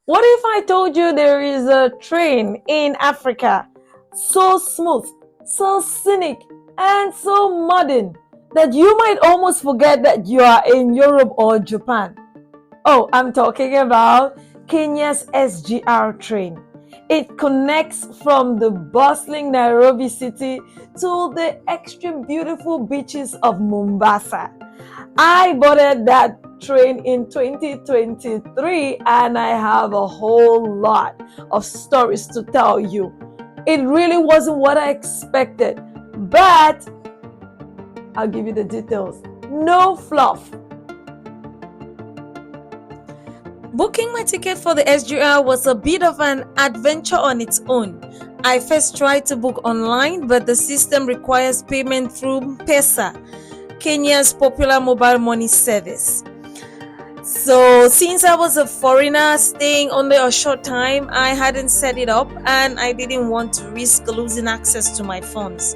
What if I told you there is a train in Africa so smooth, so scenic, and so modern that you might almost forget that you are in Europe or Japan? Oh, I'm talking about Kenya's SGR train. It connects from the bustling Nairobi city to the extreme beautiful beaches of Mombasa. I boarded that train in 2023 and I have a whole lot of stories to tell you. It really wasn't what I expected, but I'll give you the details. No fluff. Booking my ticket for the SGR was a bit of an adventure on its own. I first tried to book online, but the system requires payment through M-Pesa, Kenya's popular mobile money service. So since I was a foreigner staying only a short time, I hadn't set it up and I didn't want to risk losing access to my funds.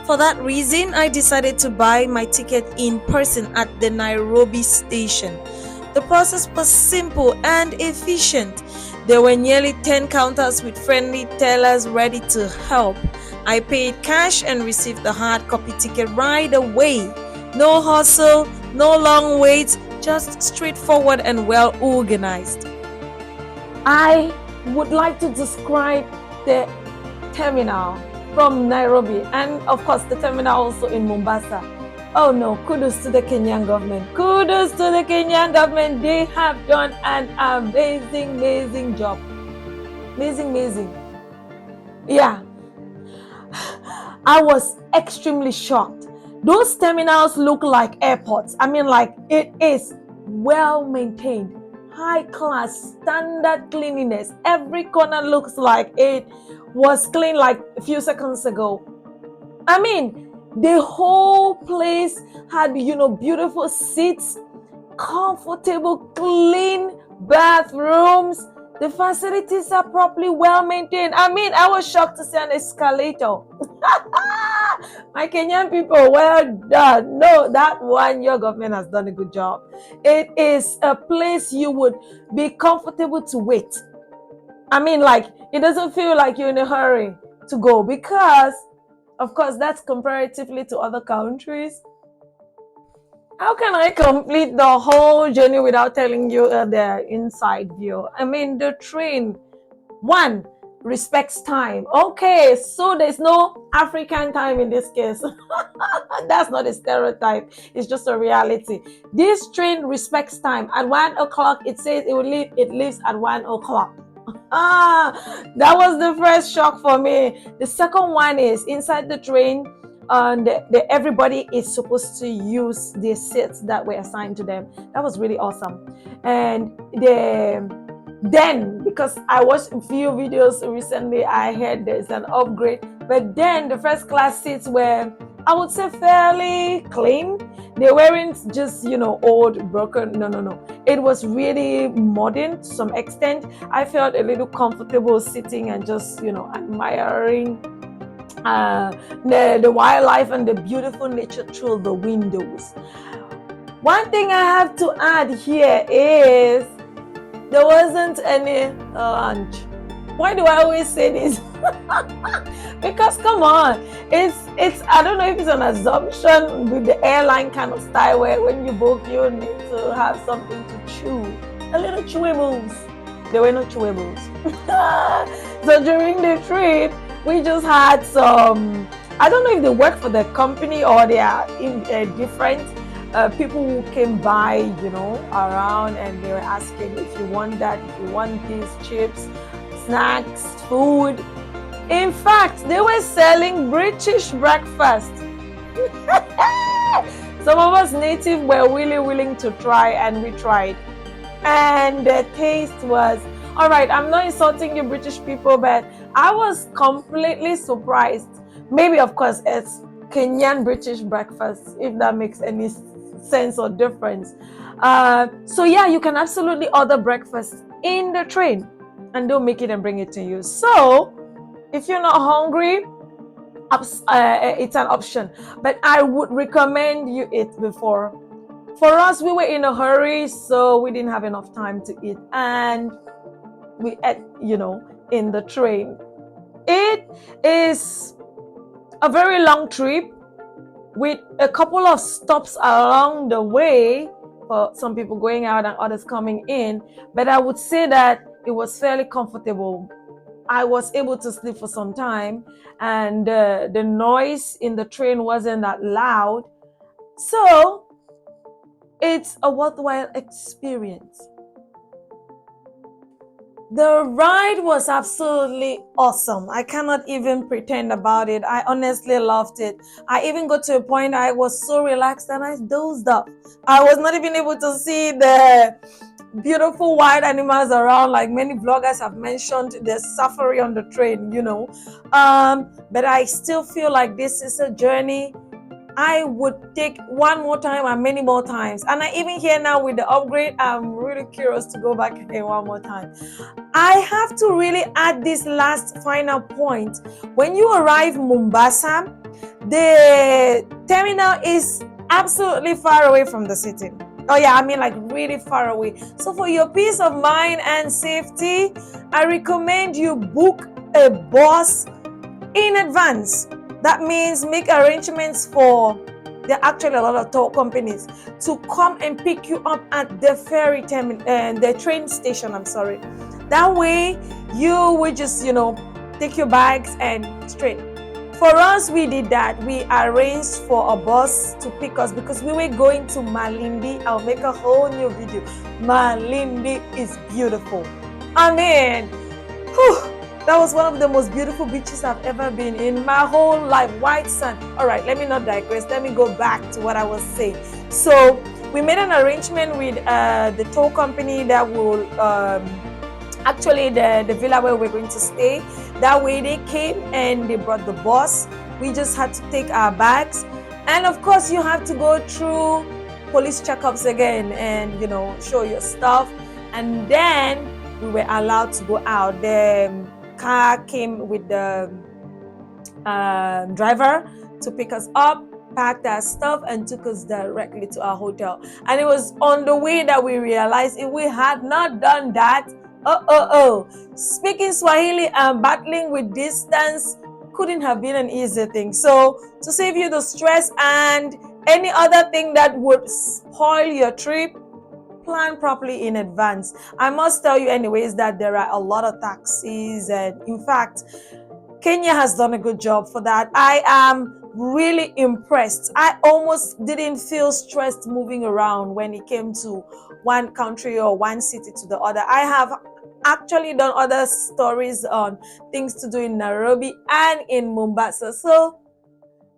For that reason, I decided to buy my ticket in person at the Nairobi station. The process was simple and efficient. There were nearly 10 counters with friendly tellers ready to help. I paid cash and received the hard copy ticket right away. No hustle, no long waits, just straightforward and well organized. I would like to describe the terminal from Nairobi and of course the terminal also in Mombasa. Oh no, kudos to the Kenyan government. Kudos to the Kenyan government. They have done an amazing job. Amazing. Yeah. I was extremely shocked. Those terminals look like airports. I mean, like, it is well maintained, high class, standard cleanliness. Every corner looks like it was clean like a few seconds ago. I mean, the whole place had, beautiful seats, comfortable, clean bathrooms. The facilities are properly well maintained. I mean, I was shocked to see an escalator. My Kenyan people, well done. No, that one, your government has done a good job. It is a place you would be comfortable to wait. I mean, like, it doesn't feel like you're in a hurry to go because, of course, that's comparatively to other countries. How can I complete the whole journey without telling you the inside view? I mean, the train, one, respects time. Okay, so there's no African time in this case. That's not a stereotype. It's just a reality. This train respects time. At 1 o'clock, it says it will leave. It leaves at 1 o'clock. That was the first shock for me. The second one is inside the train. Everybody is supposed to use the seats that were assigned to them. That was really awesome. And then, because I watched a few videos recently, I heard there's an upgrade. But then the first class seats were, I would say, fairly clean. They weren't just, old, broken. No. It was really modern to some extent. I felt a little comfortable sitting and just, admiring the wildlife and the beautiful nature through the windows. One thing I have to add here is there wasn't any lunch. Why do I always say this? Because come on, it's I don't know if it's an assumption with the airline kind of style where when you book you need to have something to chew, a little chewables. There were no chewables. So during the trip, we just had some, I don't know if they work for the company or they are in different people who came by, around, and they were asking if you want that, if you want these chips, snacks, food. In fact, they were selling British breakfast. Some of us native were really willing to try, and we tried. And the taste was, all right, I'm not insulting you British people, but I was completely surprised. Maybe, of course, it's Kenyan British breakfast, if that makes any sense or difference. So yeah, you can absolutely order breakfast in the train and they'll make it and bring it to you. So if you're not hungry, it's an option, but I would recommend you eat before. For us, we were in a hurry, so we didn't have enough time to eat. And we ate, in the train. It is a very long trip with a couple of stops along the way for some people going out and others coming in. But I would say that it was fairly comfortable. I was able to sleep for some time, and the noise in the train wasn't that loud. So it's a worthwhile experience. The ride was absolutely awesome. I cannot even pretend about it. I honestly loved it. I even got to a point I was so relaxed and I dozed off. I was not even able to see the beautiful wild animals around, like many vloggers have mentioned the safari on the train, but I still feel like this is a journey I would take one more time and many more times. And I even hear now with the upgrade, I'm really curious to go back again one more time. I have to really add this last final point. When you arrive Mombasa, the terminal is absolutely far away from the city. Oh yeah, I mean like really far away. So for your peace of mind and safety, I recommend you book a bus in advance. That means make arrangements for, there are actually a lot of tour companies to come and pick you up at the ferry terminal and the train station. I'm sorry. That way you will just, take your bags and straight. For us, we did that. We arranged for a bus to pick us because we were going to Malindi. I'll make a whole new video. Malindi is beautiful. I mean, that was one of the most beautiful beaches I've ever been in my whole life. White sand. All right, let me not digress. Let me go back to what I was saying. So we made an arrangement with the tour company that will actually the villa where we're going to stay. That way they came and they brought the bus. We just had to take our bags. And of course, you have to go through police checkups again and, show your stuff. And then we were allowed to go out. The car came with the driver to pick us up, packed our stuff, and took us directly to our hotel. And it was on the way that we realized if we had not done that, speaking Swahili and battling with distance couldn't have been an easy thing. So to save you the stress and any other thing that would spoil your trip, plan properly in advance. I must tell you anyways that there are a lot of taxis, and in fact Kenya has done a good job for that. I am really impressed. I almost didn't feel stressed moving around when it came to one country or one city to the other. I have actually done other stories on things to do in Nairobi and in Mombasa. So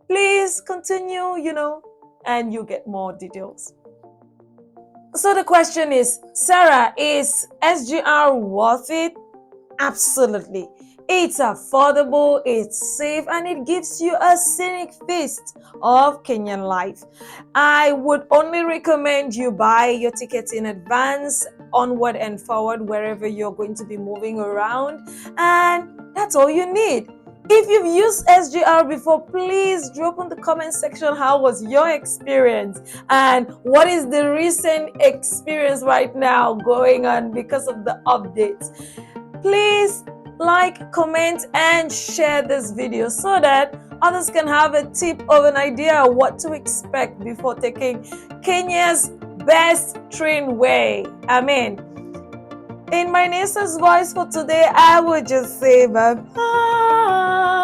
please continue, and you get more details. So the question is, Sarah, is SGR worth it? Absolutely. It's affordable, it's safe, and it gives you a scenic feast of Kenyan life. I would only recommend you buy your tickets in advance, onward and forward, wherever you're going to be moving around, and that's all you need. If you've used SGR before, please drop in the comment section how was your experience and what is the recent experience right now going on because of the updates. Please like, comment, and share this video so that others can have a tip of an idea of what to expect before taking Kenya's best train way. Amen. In my niece's voice for today, I would just say bye-bye.